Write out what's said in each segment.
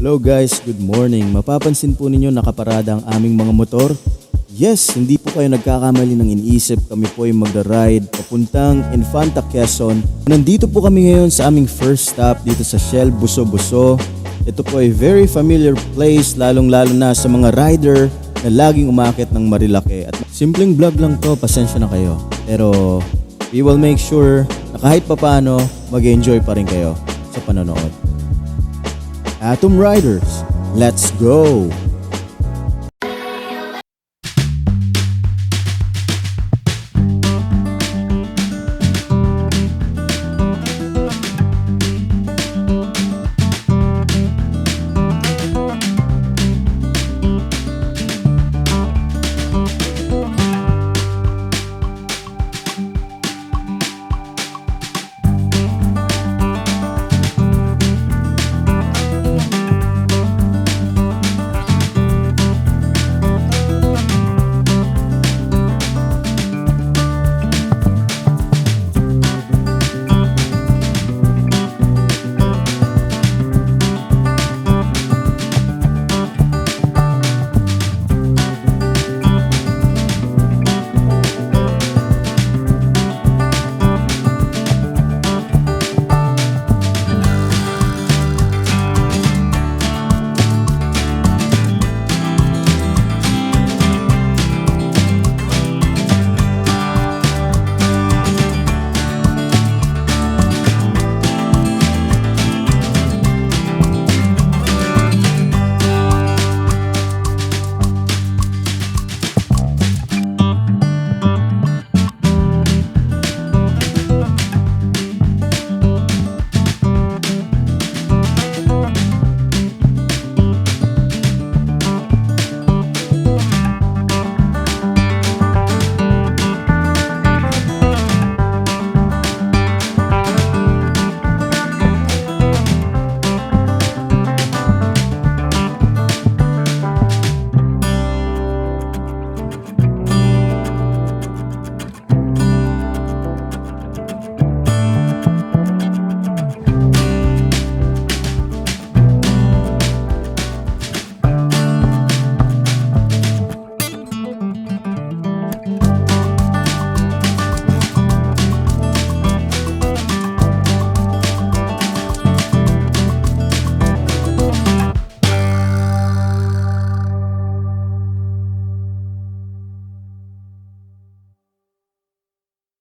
Hello guys, good morning. Mapapansin po ninyo nakaparada ang aming mga motor. Yes, hindi po kayo nagkakamali ng iniisip. Kami po ay magra-ride papuntang Infanta, Quezon. Nandito po kami ngayon sa aming first stop dito sa Shell Buso-Buso. Ito po ay very familiar place, lalong-lalo na sa mga rider na laging umakyat ng Marilake. At simpleng vlog lang to, pasensya na kayo. Pero we will make sure na kahit papaano mag-enjoy pa rin kayo sa panonood. Atom Riders, let's go!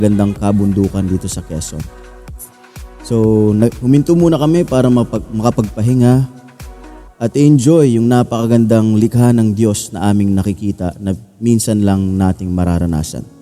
Gandang kabundukan dito sa Quezon. So, huminto muna kami para makapagpahinga at enjoy yung napakagandang likha ng Diyos na aming nakikita na minsan lang nating mararanasan.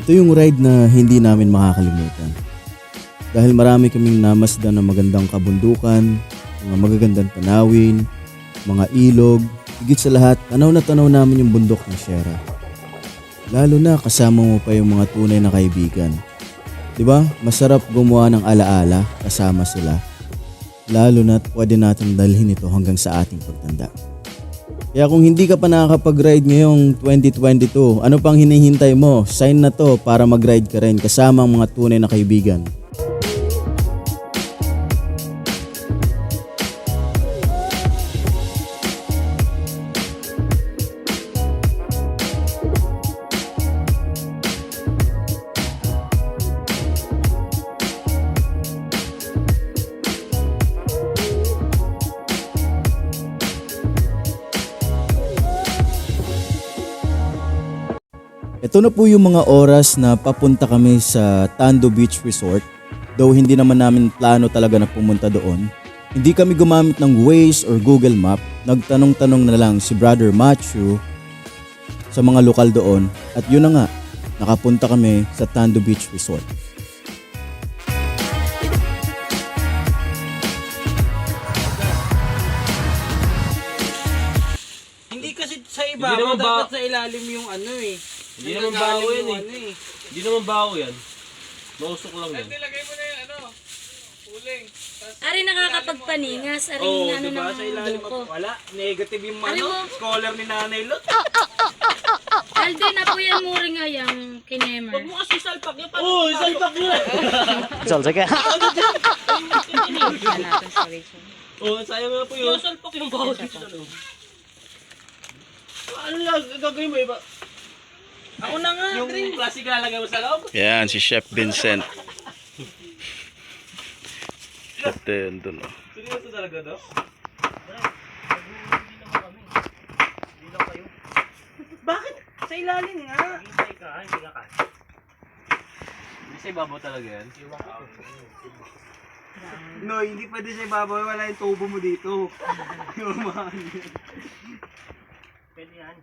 Ito yung ride na hindi namin makakalimutan. Dahil marami kaming namasdan na magandang kabundukan, mga magagandang tanawin, mga ilog, higit sa lahat, tanaw na tanaw namin yung bundok ng Sierra. Lalo na kasama mo pa yung mga tunay na kaibigan. Diba? Masarap gumawa ng alaala kasama sila. Lalo na't pwede natin dalhin ito hanggang sa ating pagtanda. Kaya kung hindi ka pa nakakapag-ride ngayong 2022, ano pang hinihintay mo? Sign na to para mag-ride ka rin kasama ang mga tunay na kaibigan. Ito na po yung mga oras na papunta kami sa Tando Beach Resort. Though hindi naman namin plano talaga na pumunta doon. Hindi kami gumamit ng Waze or Google Map. Nagtanong-tanong na lang si Brother Matthew sa mga lokal doon. At yun na nga, nakapunta kami sa Tando Beach Resort. Hindi kasi sa ibabaw, dapat sa ilalim yung ano eh. Hindi naman baho yan eh. Hindi naman baho yan. Mausok lang yan. Nilagay mo na yung ano, uling. Ari nakakapagpaningas, ari Oo, ano diba? Sa ng ilalim duko. wala. Negative yung Alam ano, mo? scholar ni Nanay Lot. Aldi na po yan mo rin ngayang kinemer. Huwag mo kasi salpak yun. Oo, salpak yun! Oo, sayang nga po yun. Salpak yung baho dito sa loob. Ano lang, gagawin mo iba? Ako na nga, Yung plastic lalagay mo sa loob? Yan, si Chef Vincent. Ate, andun o. Seryoso talaga daw? bakit? Sa ilalim nga. Hindi sa ibabaw talaga yan. No, hindi pwede sa ibabaw. Wala yung tubo mo dito. Yung mga ano yun. Pwede yan.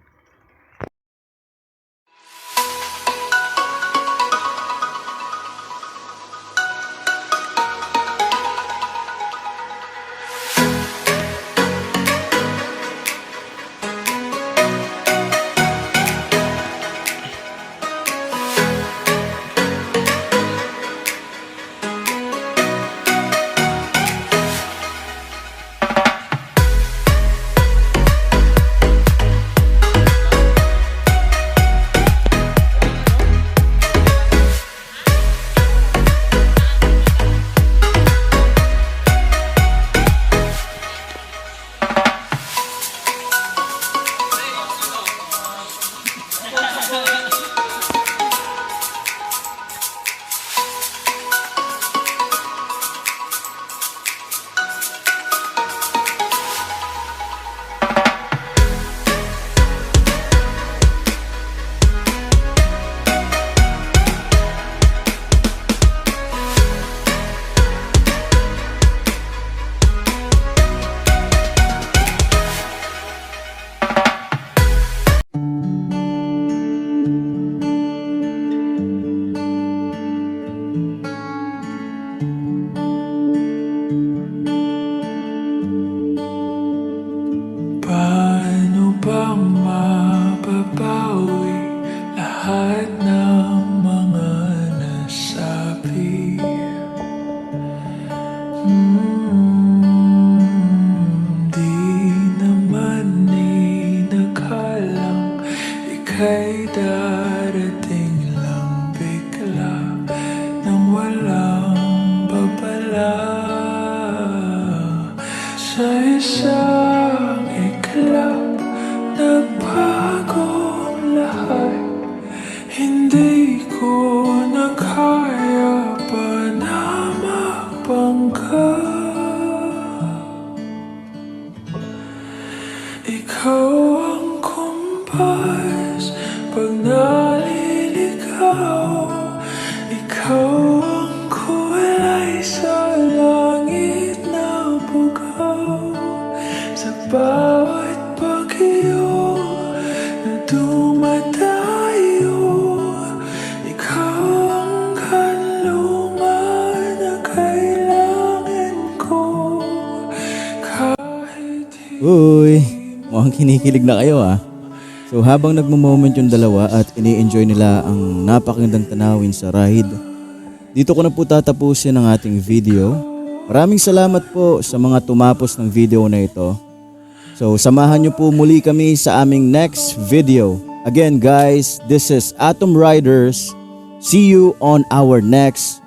Paano bang mababawi lahat ng mga nasabi? Di naman inakalang ika'y darating lang bigla nang walang babala sa isang iklap. Nagbago lahat, hindi ko na kaya pa na magbangga. Ikaw ang kumpas pag naliligaw. Ikaw ang kulay sa langit na bugaw. Sa bawat bagyo na dumadayo, ikaw ang kanlungan na kailangan ko. Kahit Uy, mukhang kinikilig na kayo ah. So habang nagmo-moment yung dalawa at ini-enjoy nila ang napakagandang tanawin sa ride, dito ko na po tatapusin ang ating video. Maraming salamat po sa mga tumapos ng video na ito. So samahan nyo po muli kami sa aming next video. Again guys, this is Atom Riders. See you on our next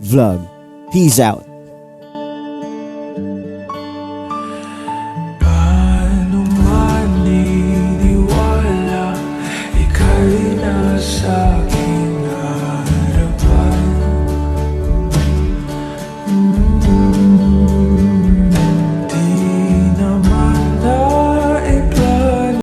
vlog. Peace out.